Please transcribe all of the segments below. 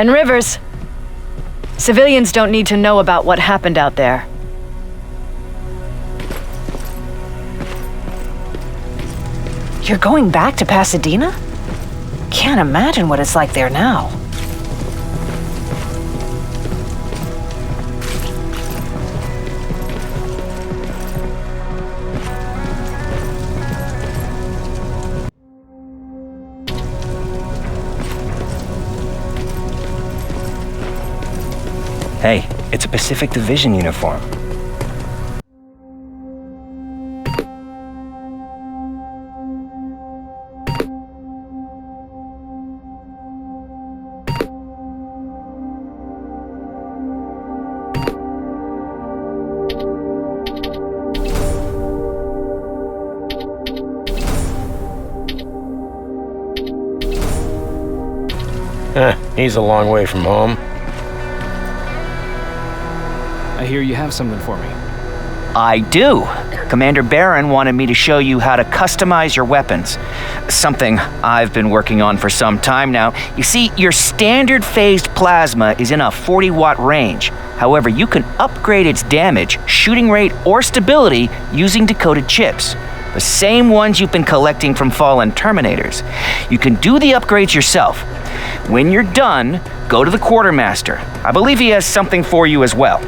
And Rivers. Civilians don't need to know about what happened out there. You're going back to Pasadena? Can't imagine what it's like there now. Hey, it's a Pacific Division uniform. He's a long way from home. I hear you have something for me. I do. Commander Barron wanted me to show you how to customize your weapons. Something I've been working on for some time now. You see, your standard phased plasma is in a 40-watt range. However, you can upgrade its damage, shooting rate, or stability using decoded chips. The same ones you've been collecting from fallen Terminators. You can do the upgrades yourself. When you're done, go to the quartermaster. I believe he has something for you as well.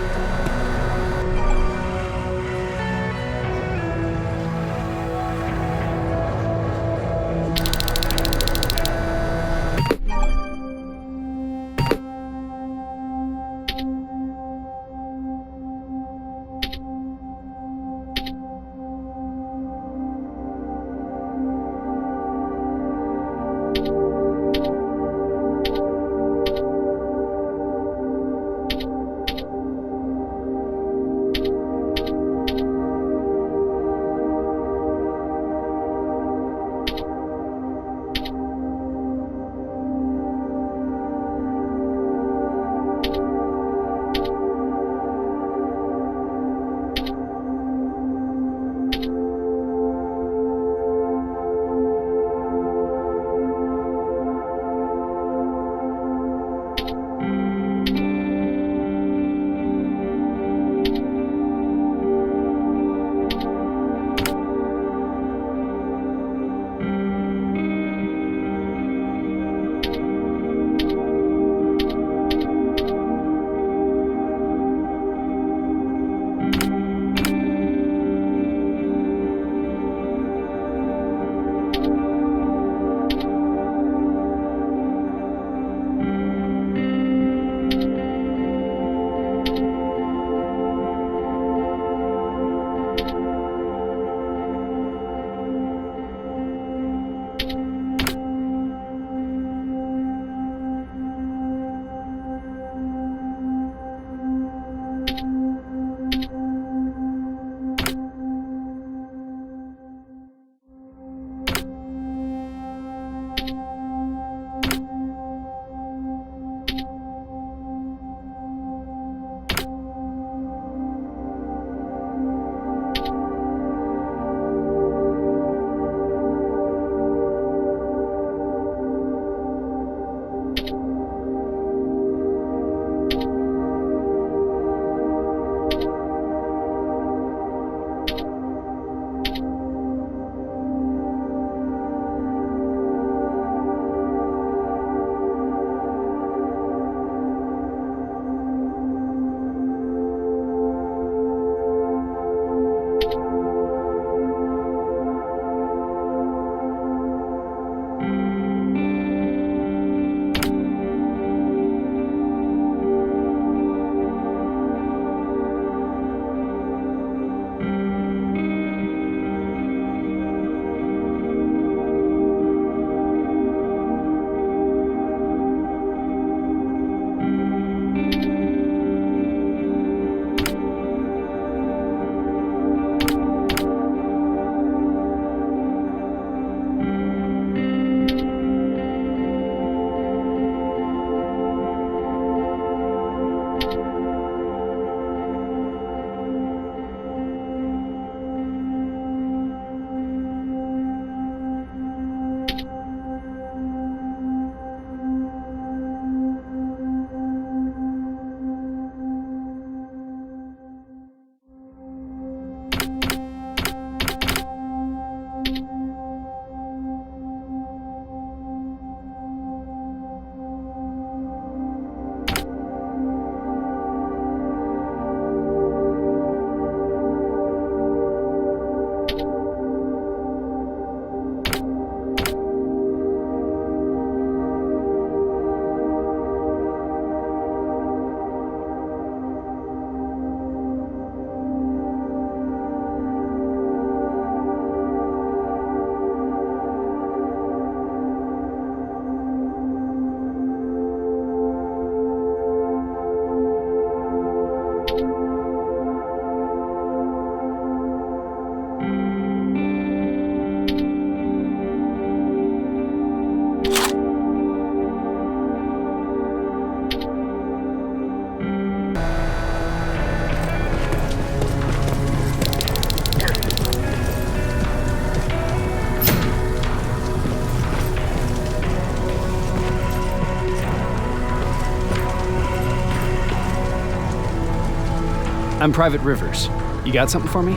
I'm Private Rivers. You got something for me?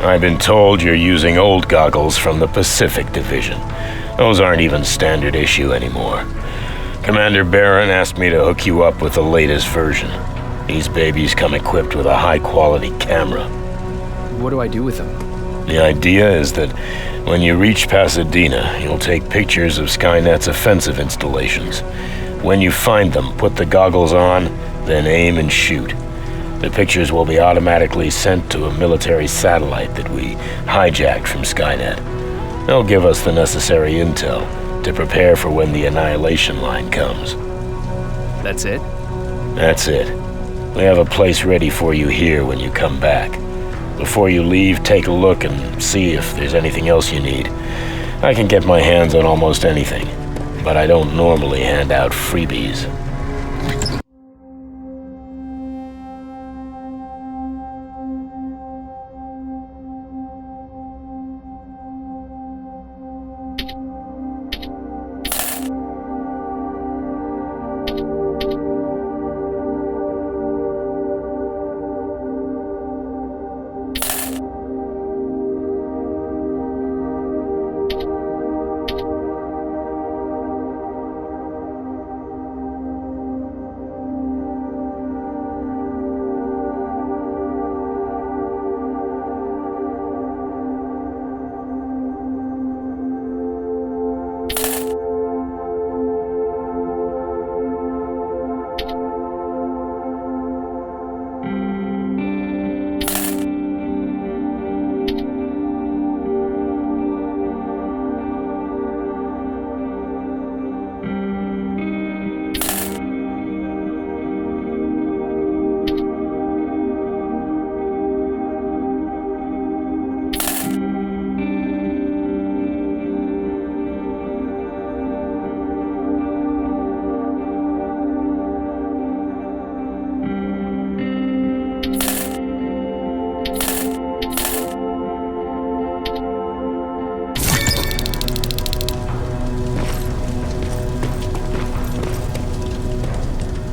I've been told you're using old goggles from the Pacific Division. Those aren't even standard issue anymore. Commander Barron asked me to hook you up with the latest version. These babies come equipped with a high-quality camera. What do I do with them? The idea is that when you reach Pasadena, you'll take pictures of Skynet's offensive installations. When you find them, put the goggles on, then aim and shoot. The pictures will be automatically sent to a military satellite that we hijacked from Skynet. They'll give us the necessary intel to prepare for when the annihilation line comes. That's it? That's it. We have a place ready for you here when you come back. Before you leave, take a look and see if there's anything else you need. I can get my hands on almost anything, but I don't normally hand out freebies.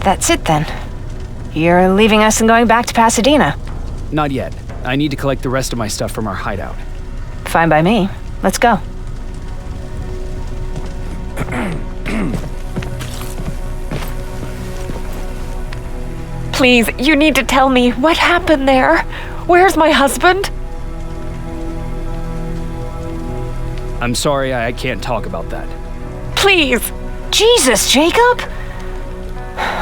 That's it then. You're leaving us and going back to Pasadena. Not yet. I need to collect the rest of my stuff from our hideout. Fine by me. Let's go. Please, you need to tell me what happened there. Where's my husband? I'm sorry, I can't talk about that. Please. Jesus, Jacob!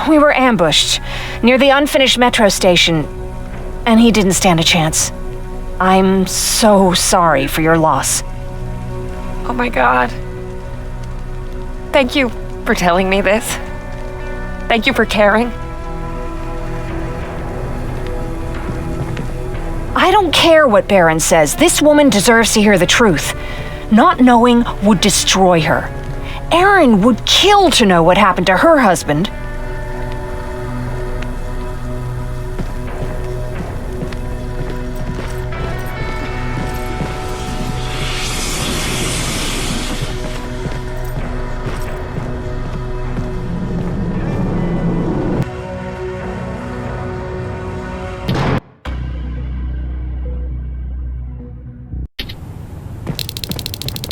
We were ambushed near the unfinished metro station, and he didn't stand a chance. I'm so sorry for your loss. Oh my God. Thank you for telling me this. Thank you for caring. I don't care what Barron says. This woman deserves to hear the truth. Not knowing would destroy her. Erin would kill to know what happened to her husband.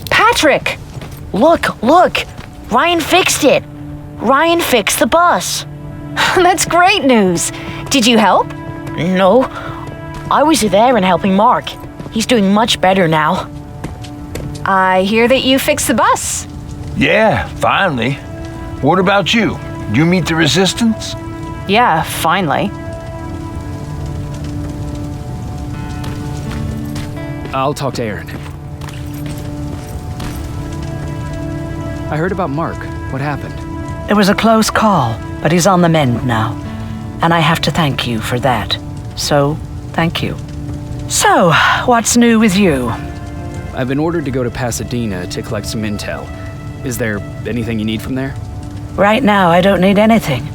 Patrick! Look! Ryan fixed it! Ryan fixed the bus! That's great news. Did you help? No. I was there and helping Mark. He's doing much better now. I hear that you fixed the bus. Yeah, finally. What about you? Did you meet the Resistance? Yeah, finally. I'll talk to Erin. I heard about Mark. What happened? It was a close call, but he's on the mend now. And I have to thank you for that. So, thank you. So, what's new with you? I've been ordered to go to Pasadena to collect some intel. Is there anything you need from there? Right now, I don't need anything.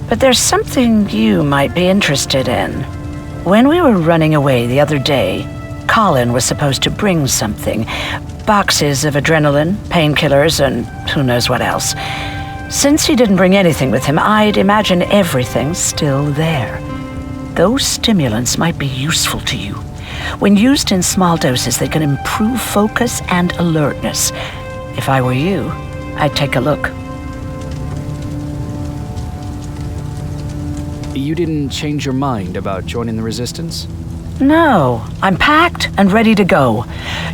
But there's something you might be interested in. When we were running away the other day, Colin was supposed to bring something. Boxes of adrenaline, painkillers, and who knows what else. Since he didn't bring anything with him, I'd imagine everything's still there. those stimulants might be useful to you. When used in small doses, they can improve focus and alertness. If I were you, I'd take a look. You didn't change your mind about joining the Resistance? No, I'm packed and ready to go.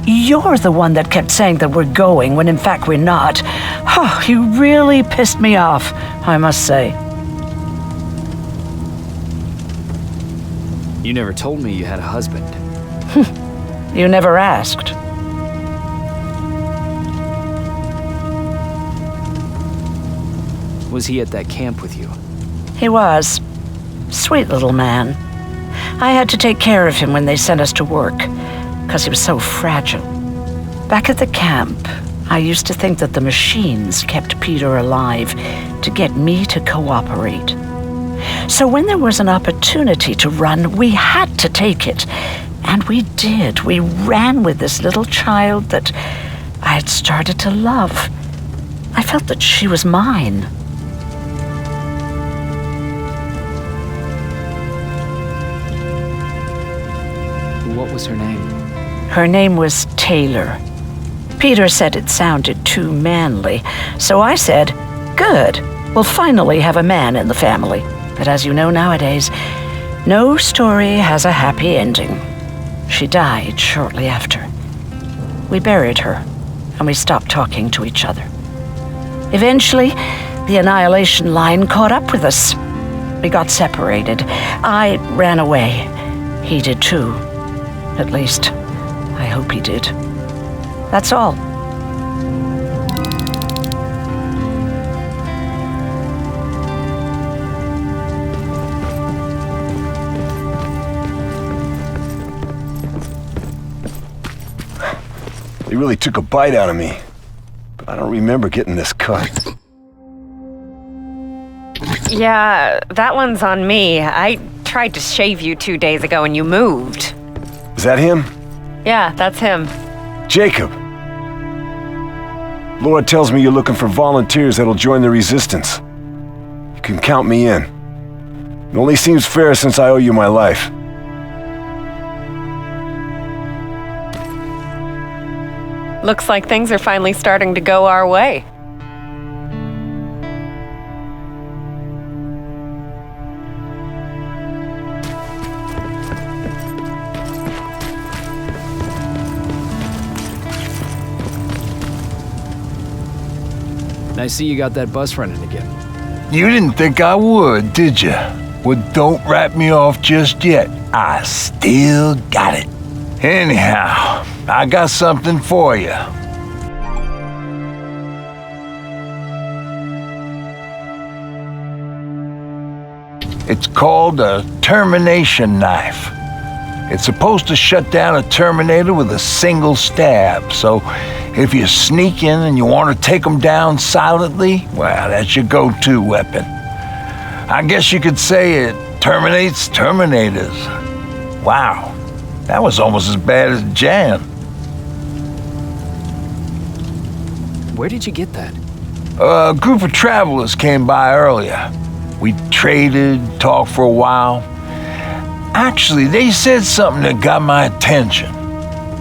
You're the one that kept saying that we're going when in fact we're not. Oh, you really pissed me off, I must say. You never told me you had a husband. You never asked. Was he at that camp with you? He was. Sweet little man. I had to take care of him when they sent us to work, because he was so fragile. Back at the camp, I used to think that the machines kept Peter alive to get me to cooperate. So when there was an opportunity to run, we had to take it. And we did. We ran with this little child that I had started to love. I felt that she was mine. What was her name? Her name was Taylor. Peter said it sounded too manly, so I said, good, we'll finally have a man in the family. But as you know nowadays, no story has a happy ending. She died shortly after. We buried her, and we stopped talking to each other. Eventually, the Annihilation Line caught up with us. We got separated. I ran away. He did too. At least, I hope he did. That's all. They really took a bite out of me, but I don't remember getting this cut. Yeah, that one's on me. I tried to shave you 2 days ago and you moved. Is that him? Yeah, that's him. Jacob! Laura tells me you're looking for volunteers that'll join the Resistance. You can count me in. It only seems fair since I owe you my life. Looks like things are finally starting to go our way. I see you got that bus running again. You didn't think I would, did you? Well, don't wrap me off just yet. I still got it. Anyhow, I got something for you. It's called a termination knife. It's supposed to shut down a Terminator with a single stab, so if you sneak in and you want to take them down silently, well, that's your go-to weapon. I guess you could say it terminates Terminators. Wow, that was almost as bad as Jan. Where did you get that? A group of travelers came by earlier. We traded, talked for a while. Actually, they said something that got my attention.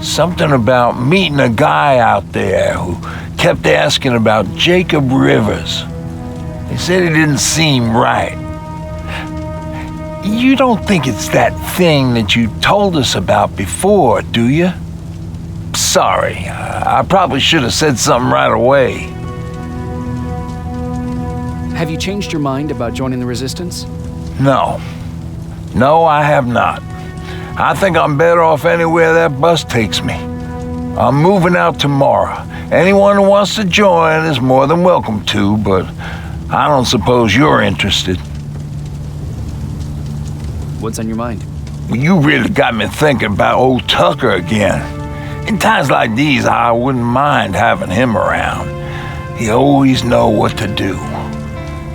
Something about meeting a guy out there who kept asking about Jacob Rivers. They said it didn't seem right. You don't think it's that thing that you told us about before, do you? Sorry, I probably should have said something right away. Have you changed your mind about joining the Resistance? No. No, I have not. I think I'm better off anywhere that bus takes me. I'm moving out tomorrow. Anyone who wants to join is more than welcome to, but I don't suppose you're interested. What's on your mind? You really got me thinking about old Tucker again. In times like these, I wouldn't mind having him around. He always know what to do.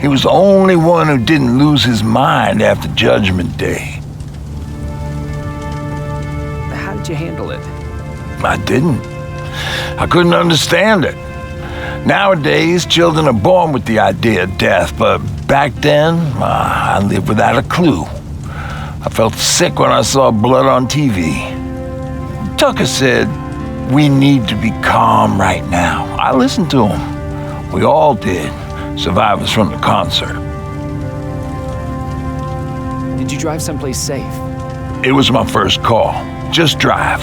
He was the only one who didn't lose his mind after Judgment Day. How did you handle it? I didn't. I couldn't understand it. Nowadays, children are born with the idea of death, but back then, I lived without a clue. I felt sick when I saw blood on TV. Tucker said, we need to be calm right now. I listened to him. We all did, survivors from the concert. Did you drive someplace safe? It was my first call. Just drive.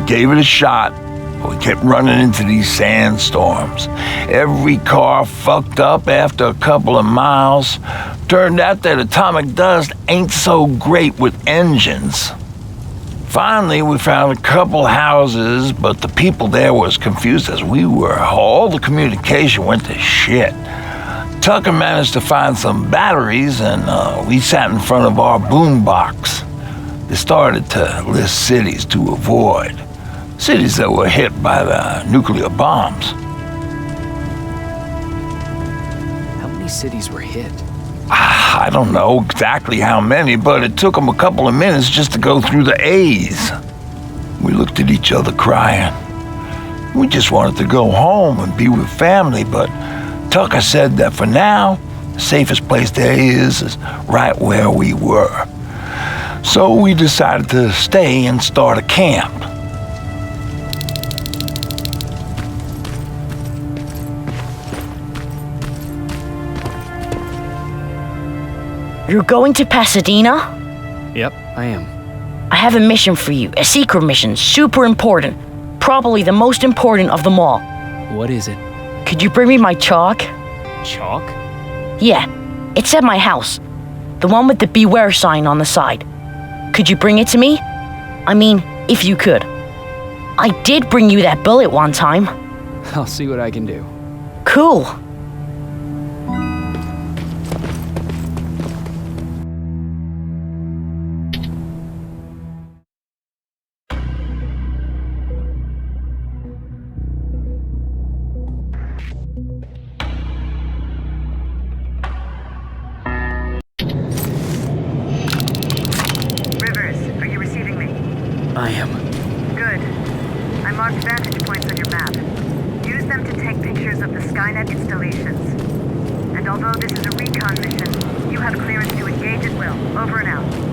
Gave it a shot, but we kept running into these sandstorms. Every car fucked up after a couple of miles. Turned out that atomic dust ain't so great with engines. Finally, we found a couple houses, but the people there were as confused as we were. All the communication went to shit. Tucker managed to find some batteries, and we sat in front of our boombox. They started to list cities to avoid. Cities that were hit by the nuclear bombs. How many cities were hit? I don't know exactly how many, but it took them a couple of minutes just to go through the A's. We looked at each other crying. We just wanted to go home and be with family, but Tucker said that for now, the safest place there is right where we were. So we decided to stay and start a camp. You're going to Pasadena? Yep, I am. I have a mission for you, a secret mission, super important. Probably the most important of them all. What is it? Could you bring me my chalk? Chalk? Yeah, it's at my house. The one with the beware sign on the side. Could you bring it to me? I mean, if you could. I did bring you that bullet one time. I'll see what I can do. Cool. I am. Good. I marked vantage points on your map. Use them to take pictures of the Skynet installations. And although this is a recon mission, you have clearance to engage at will. Over and out.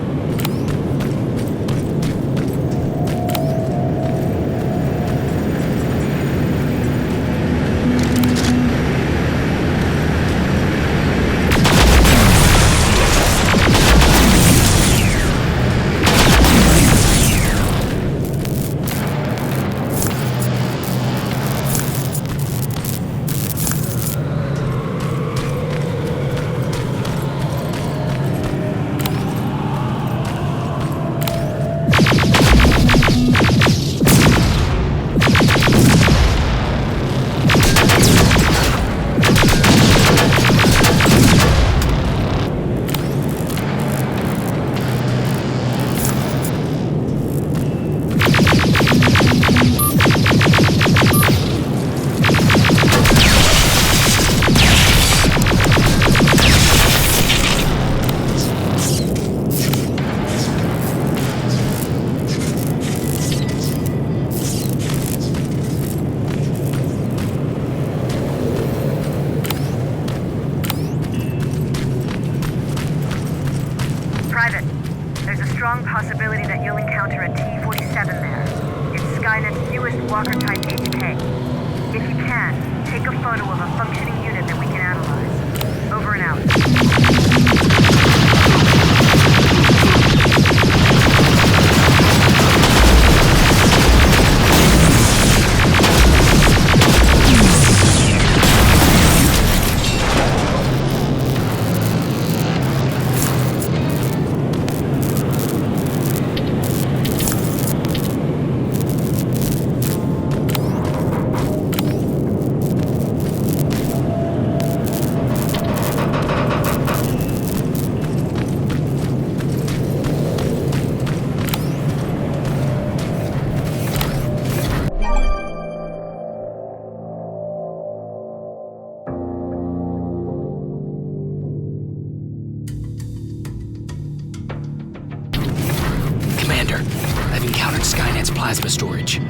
Possibility that you'll encounter a T-47 there. It's Skynet's newest Walker-type HK. If you can, take a photo of a functioning unit that we can analyze. Over and out. Commander, I've encountered Skynet's plasma storage.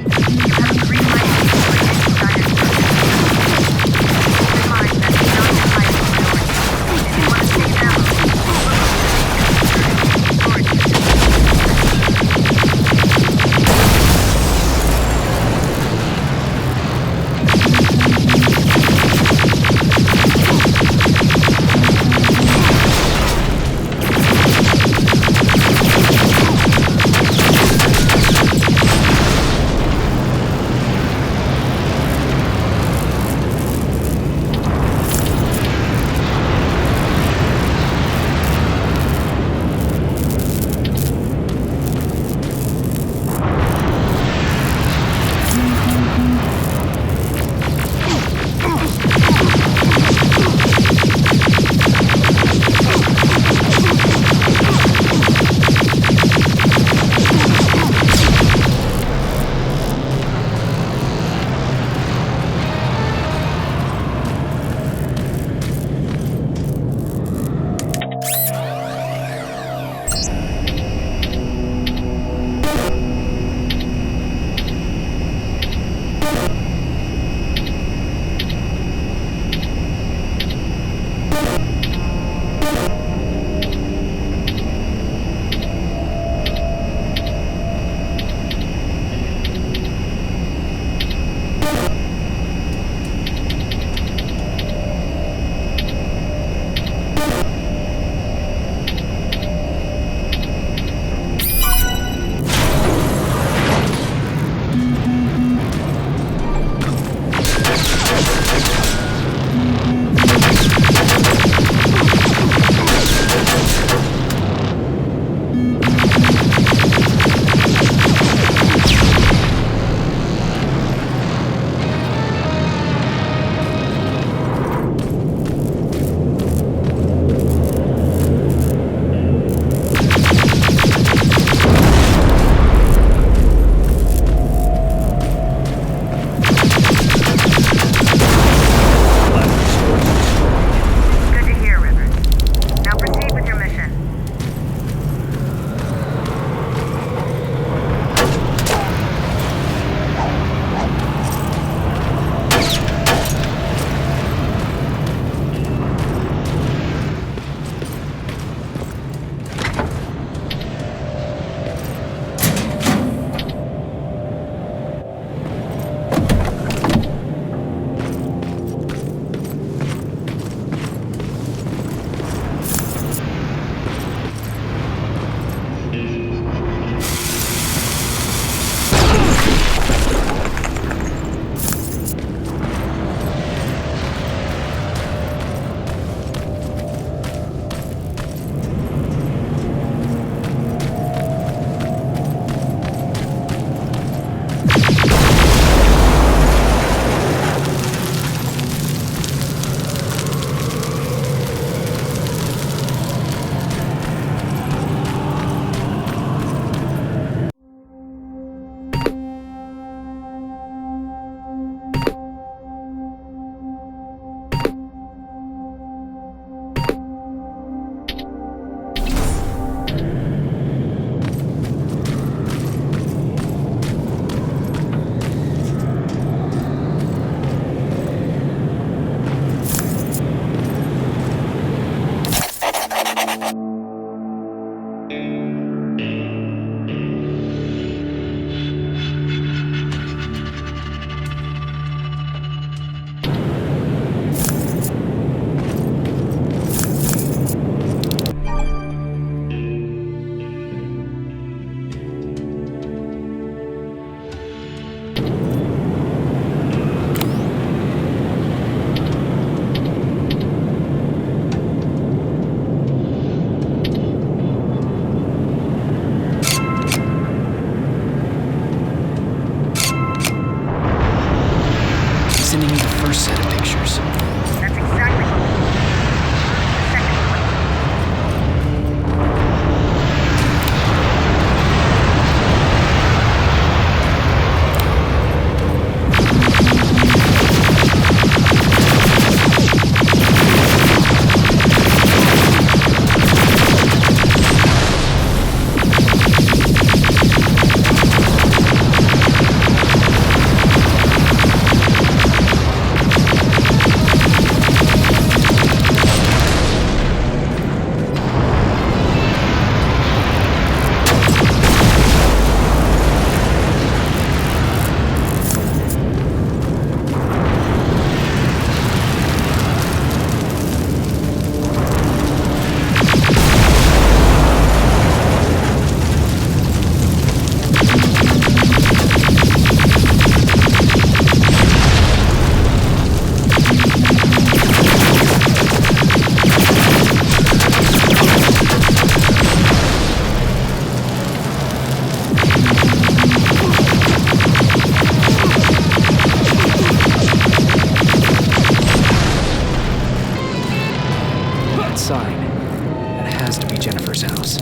has to be Jennifer's house.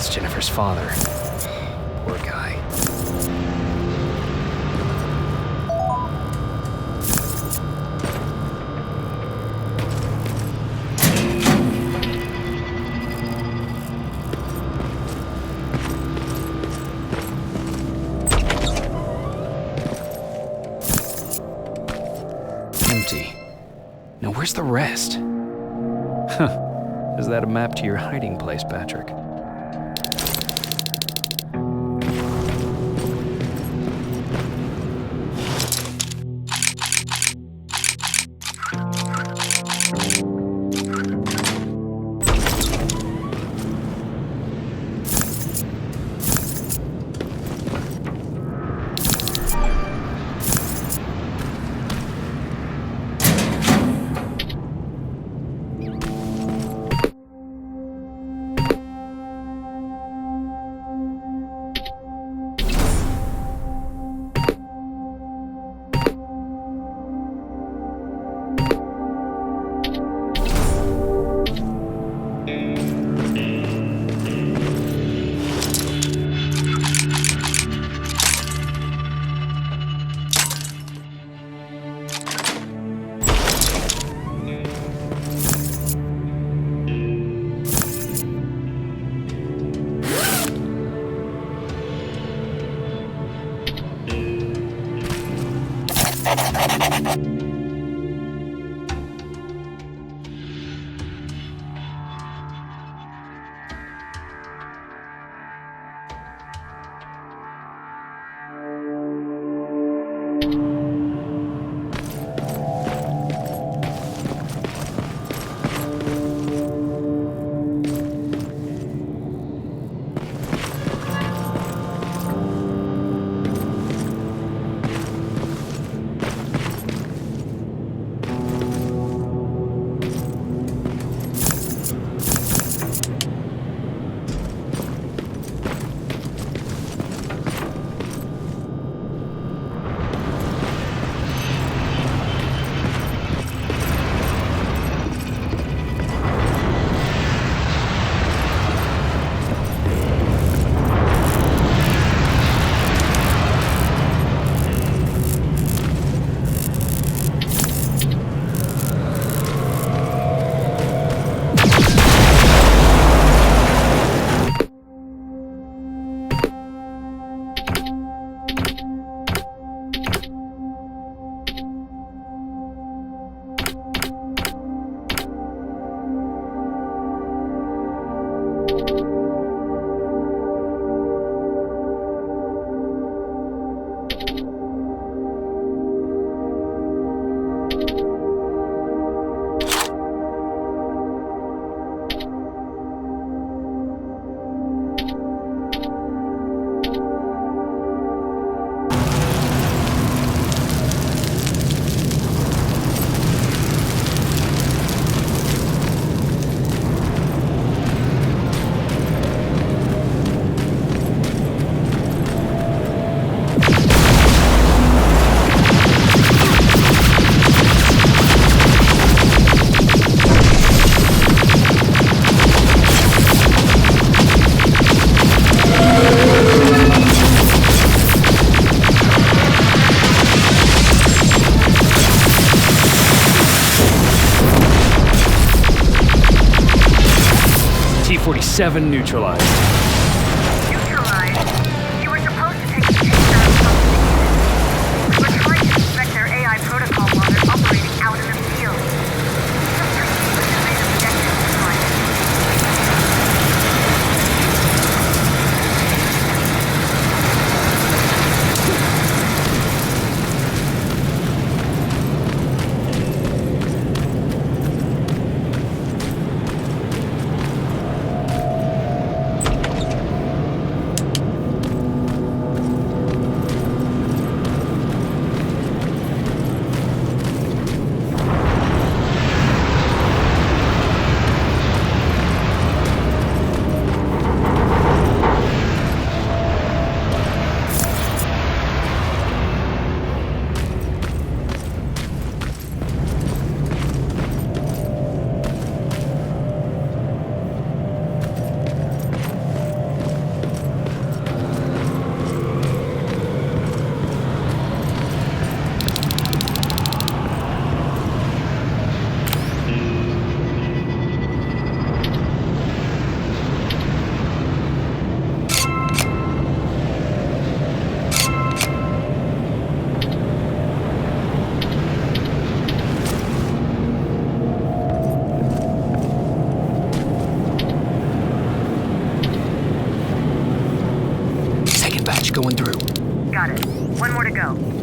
Jennifer's father. Poor guy. Empty. Now where's the rest? Huh. Is that a map to your hiding place, Patrick? T-47 neutralized. Neutralized? You were supposed to take the picture of something. We were trying to inspect their AI protocol while they're operating out in the field. Some procedures have made objectives to find it. Second batch going through. Got it. One more to go.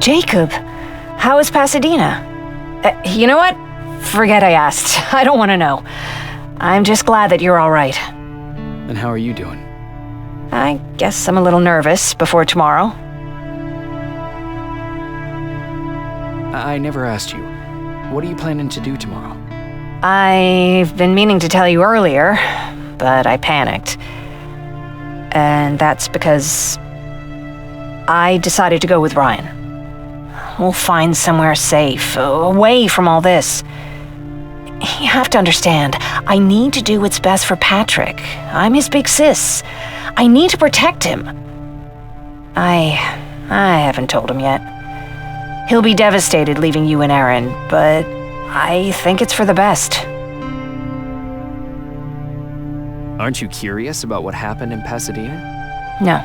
Jacob, how is Pasadena? You know what? Forget I asked. I don't want to know. I'm just glad that you're all right. And how are you doing? I guess I'm a little nervous before tomorrow. I never asked you. What are you planning to do tomorrow? I've been meaning to tell you earlier, but I panicked. And that's because I decided to go with Ryan. We'll find somewhere safe, away from all this. You have to understand, I need to do what's best for Patrick. I'm his big sis. I need to protect him. I haven't told him yet. He'll be devastated leaving you and Aaron, but I think it's for the best. Aren't you curious about what happened in Pasadena? No.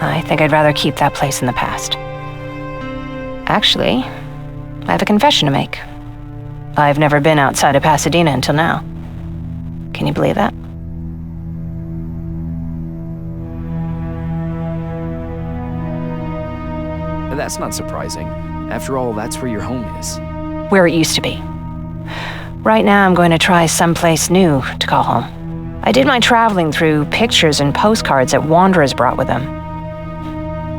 I think I'd rather keep that place in the past. Actually, I have a confession to make. I've never been outside of Pasadena until now. Can you believe that? That's not surprising. After all, that's where your home is. Where it used to be. Right now, I'm going to try someplace new to call home. I did my traveling through pictures and postcards that wanderers brought with them.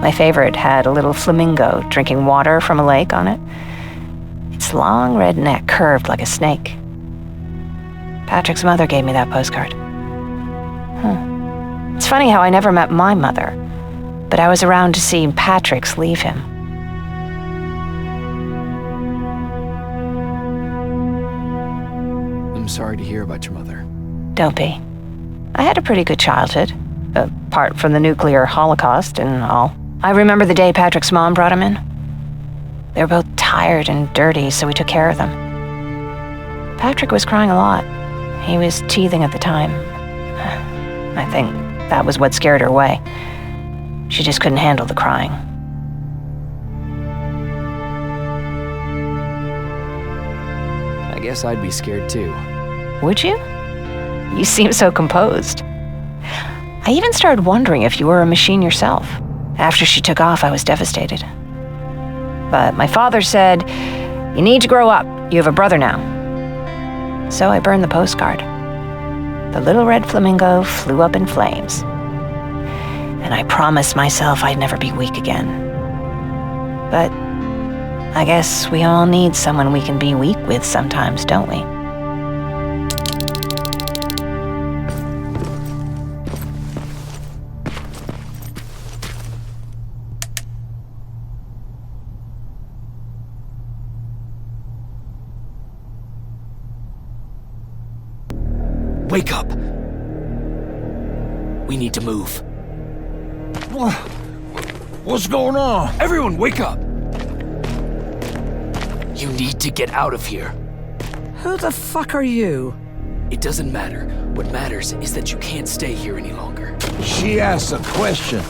My favorite had a little flamingo drinking water from a lake on it. Its long red neck curved like a snake. Patrick's mother gave me that postcard. It's funny how I never met my mother, but I was around to see Patrick's leave him. I'm sorry to hear about your mother. Don't be. I had a pretty good childhood, apart from the nuclear holocaust and all. I remember the day Patrick's mom brought him in. They were both tired and dirty, so we took care of them. Patrick was crying a lot. He was teething at the time. I think that was what scared her away. She just couldn't handle the crying. I guess I'd be scared too. Would you? You seem so composed. I even started wondering if you were a machine yourself. After she took off, I was devastated. But my father said, "You need to grow up. You have a brother now." So I burned the postcard. The little red flamingo flew up in flames. And I promised myself I'd never be weak again. But I guess we all need someone we can be weak with sometimes, don't we? Wake up! We need to move. What's going on? Everyone, wake up! You need to get out of here. Who the fuck are you? It doesn't matter. What matters is that you can't stay here any longer. She asks a question,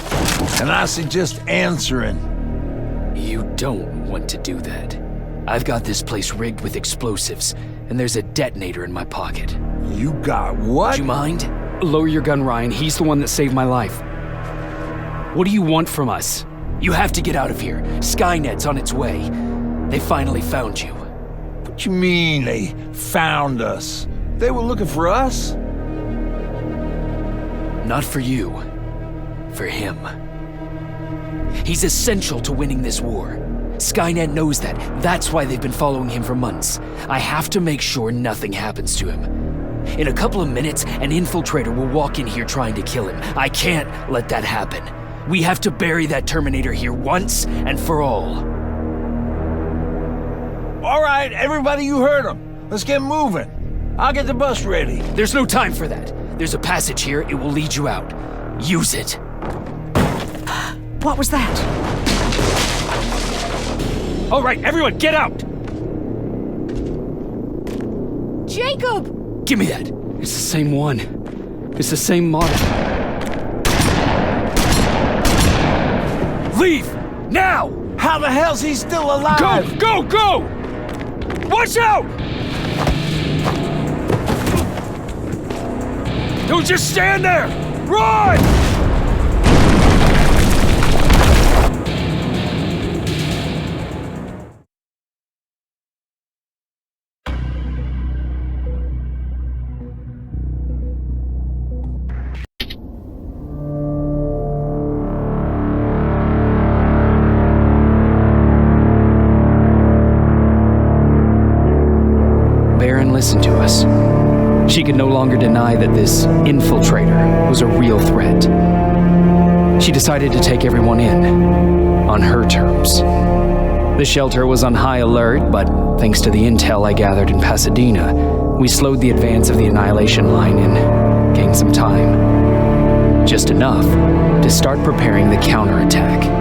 and I suggest answering. You don't want to do that. I've got this place rigged with explosives, and there's a detonator in my pocket. You got what? Do you mind? Lower your gun, Ryan. He's the one that saved my life. What do you want from us? You have to get out of here. Skynet's on its way. They finally found you. What you mean they found us? They were looking for us? Not for you. For him. He's essential to winning this war. Skynet knows that. That's why they've been following him for months. I have to make sure nothing happens to him. In a couple of minutes, an infiltrator will walk in here trying to kill him. I can't let that happen. We have to bury that Terminator here once and for all. All right, everybody, you heard him. Let's get moving. I'll get the bus ready. There's no time for that. There's a passage here. It will lead you out. Use it. What was that? All right, everyone, get out! Jacob! Give me that. It's the same one. It's the same model. Leave! Now! How the hell's he still alive? Go! Go! Go! Watch out! Don't just stand there! Run! could no longer deny that this infiltrator was a real threat. She decided to take everyone in, on her terms. The shelter was on high alert, but thanks to the intel I gathered in Pasadena, we slowed the advance of the Annihilation line and gained some time. Just enough to start preparing the counterattack.